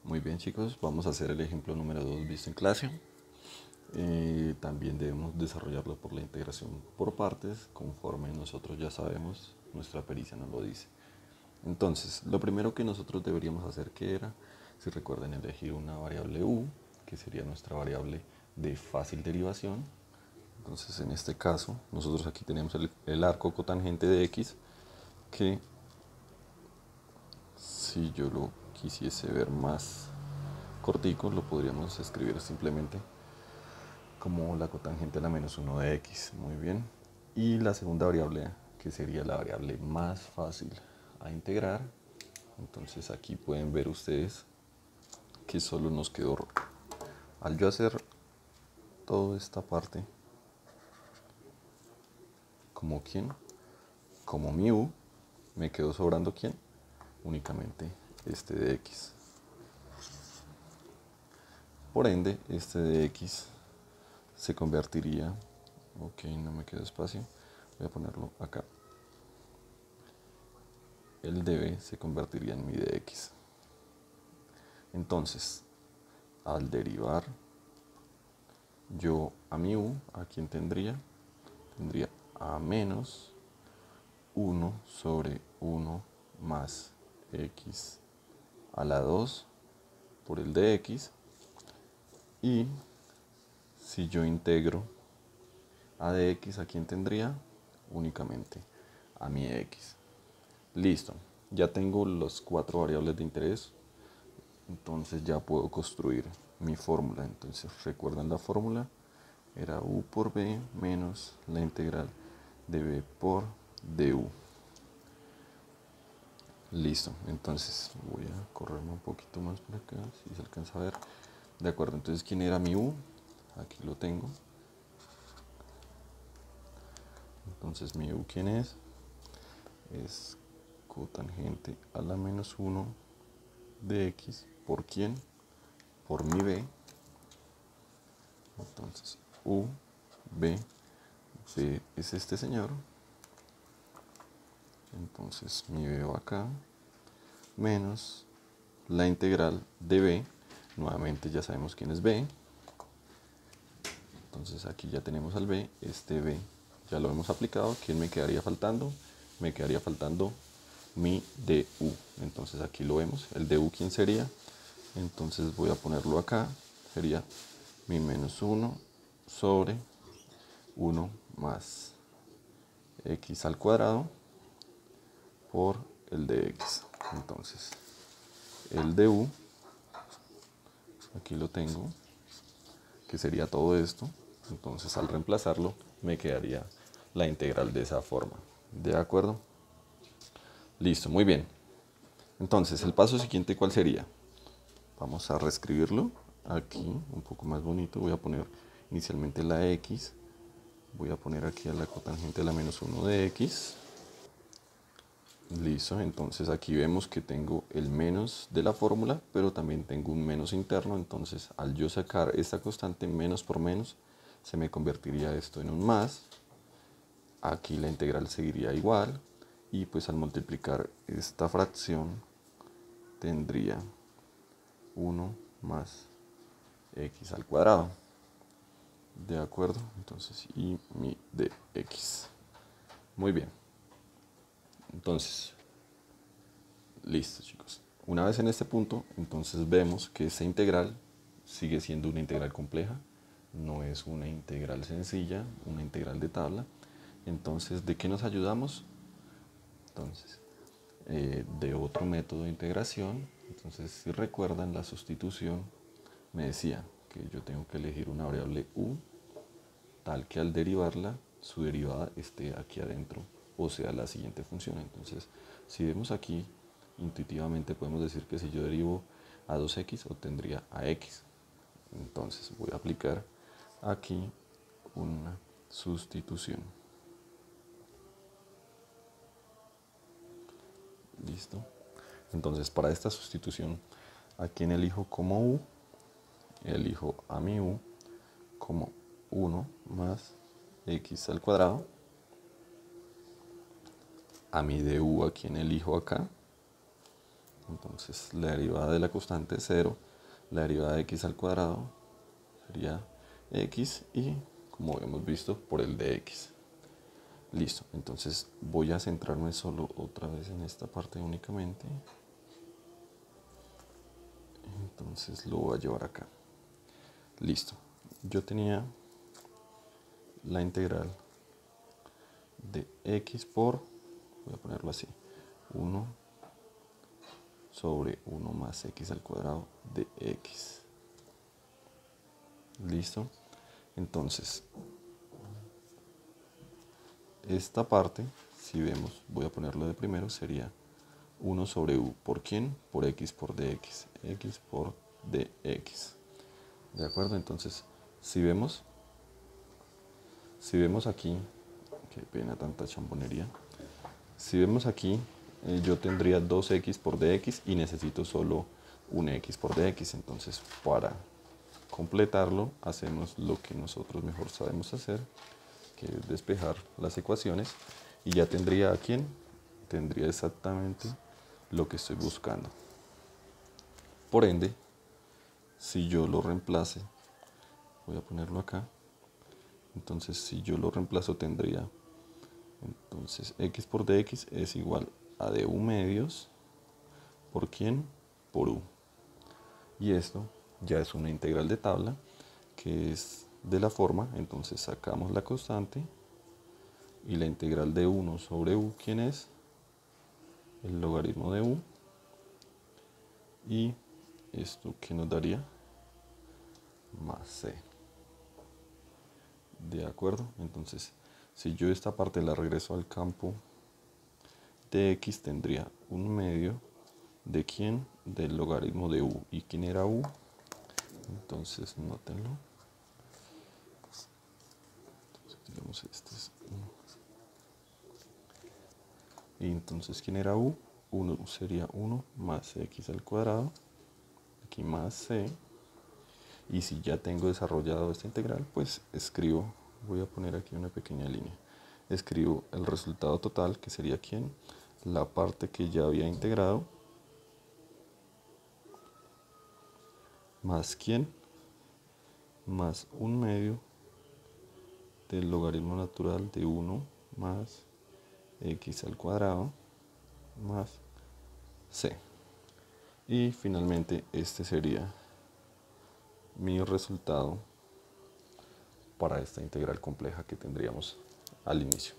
Muy bien, chicos, vamos a hacer el ejemplo número 2 visto en clase. También debemos desarrollarlo por la integración por partes, conforme nosotros ya sabemos, nuestra pericia nos lo dice. Entonces, lo primero que nosotros deberíamos hacer, que era, si recuerdan, elegir una variable u, que sería nuestra variable de fácil derivación. Entonces, en este caso, nosotros aquí tenemos el arco cotangente de x, que si yo lo quisiese ver más cortico, lo podríamos escribir simplemente como la cotangente a la menos 1 de x. Muy bien. Y la segunda variable, que sería la variable más fácil a integrar. Entonces aquí pueden ver ustedes que solo nos quedó, al yo hacer toda esta parte como quién, como mi u, me quedó sobrando quién, únicamente este de x. Por ende, este de x se convertiría, ok, no me quedó espacio, voy a ponerlo acá. El de b se convertiría en mi de x. Entonces, al derivar yo a mi u, ¿a quién tendría? Tendría a menos 1 sobre 1 más x a la 2 por el de x. Y si yo integro a de x, ¿a quién tendría? Únicamente a mi x. Listo, ya tengo las 4 variables de interés. Entonces ya puedo construir mi fórmula. Entonces, ¿recuerdan la fórmula? Era u por b menos la integral de b por du. Listo, entonces voy a correrme un poquito más por acá, si se alcanza a ver. De acuerdo, entonces ¿quién era mi u? Aquí lo tengo. Entonces mi u, ¿quién es? Es cotangente a la menos 1 de x. ¿Por quién? Por mi b. Entonces u, b, b es este señor. Entonces mi b va acá, menos la integral de b. Nuevamente ya sabemos quién es b. Entonces aquí ya tenemos al b. Este b ya lo hemos aplicado. ¿Quién me quedaría faltando? Me quedaría faltando mi du. Entonces aquí lo vemos. El du, ¿quién sería? Entonces voy a ponerlo acá. Sería mi menos 1 sobre 1 más x al cuadrado por el de x. Entonces el du, aquí lo tengo, que sería todo esto. Entonces al reemplazarlo me quedaría la integral de esa forma. ¿De acuerdo? Listo, muy bien. Entonces el paso siguiente, ¿cuál sería? Vamos a reescribirlo aquí, un poco más bonito. Voy a poner inicialmente la x. Voy a poner aquí a la cotangente a la menos 1 de x. Listo, entonces aquí vemos que tengo el menos de la fórmula, pero también tengo un menos interno. Entonces al yo sacar esta constante, menos por menos, se me convertiría esto en un más. Aquí la integral seguiría igual. Y pues al multiplicar esta fracción tendría 1 más x al cuadrado. ¿De acuerdo? Entonces, y mi de x. Muy bien. Entonces, listo, chicos. Una vez en este punto, entonces vemos que esta integral sigue siendo una integral compleja. No es una integral sencilla, una integral de tabla. Entonces, ¿de qué nos ayudamos? Entonces, de otro método de integración. Entonces, si recuerdan la sustitución, me decía que yo tengo que elegir una variable u tal que al derivarla, su derivada esté aquí adentro, o sea, la siguiente función. Entonces, si vemos aquí, intuitivamente podemos decir que si yo derivo a 2x, obtendría a x. Entonces, voy a aplicar aquí una sustitución. ¿Listo? Entonces, para esta sustitución, ¿a quién elijo como u? Elijo a mi u como 1 más x al cuadrado. A mi du, ¿a quién elijo acá? Entonces la derivada de la constante es 0, la derivada de x al cuadrado sería x y, como hemos visto, por el de x. Listo, entonces voy a centrarme solo otra vez en esta parte únicamente. Entonces lo voy a llevar acá. Listo, yo tenía la integral de x por, voy a ponerlo así, 1 sobre 1 más x al cuadrado de x. Listo, entonces esta parte, si vemos, voy a ponerlo de primero, sería 1 sobre u. ¿Por quién? Por x por dx. X por dx. ¿De acuerdo? Entonces, si vemos aquí, qué pena tanta chambonería. Si vemos aquí, yo tendría 2x por dx y necesito solo un x por dx. Entonces, para completarlo, hacemos lo que nosotros mejor sabemos hacer, que es despejar las ecuaciones, y ya tendría a quién, tendría exactamente lo que estoy buscando. Por ende, si yo lo reemplace, voy a ponerlo acá, entonces si yo lo reemplazo tendría, entonces x por dx es igual a du medios, ¿por quién? Por u. Y esto ya es una integral de tabla, que es de la forma, entonces sacamos la constante, y la integral de 1 sobre u, ¿quién es? El logaritmo de u. Y esto que nos daría más c. De acuerdo, entonces si yo esta parte la regreso al campo de x, tendría un medio de quién, del logaritmo de u. ¿Y quién era u? Entonces nótenlo. Entonces, digamos, este es 1. Y entonces ¿quién era u? 1 sería 1 más x al cuadrado, aquí más c. Y si ya tengo desarrollado esta integral, pues escribo, voy a poner aquí una pequeña línea. Escribo el resultado total, que sería ¿quién? La parte que ya había integrado, más ¿quién? Más un medio del logaritmo natural de 1 más x al cuadrado más c. Y finalmente este sería mi resultado para esta integral compleja que tendríamos al inicio.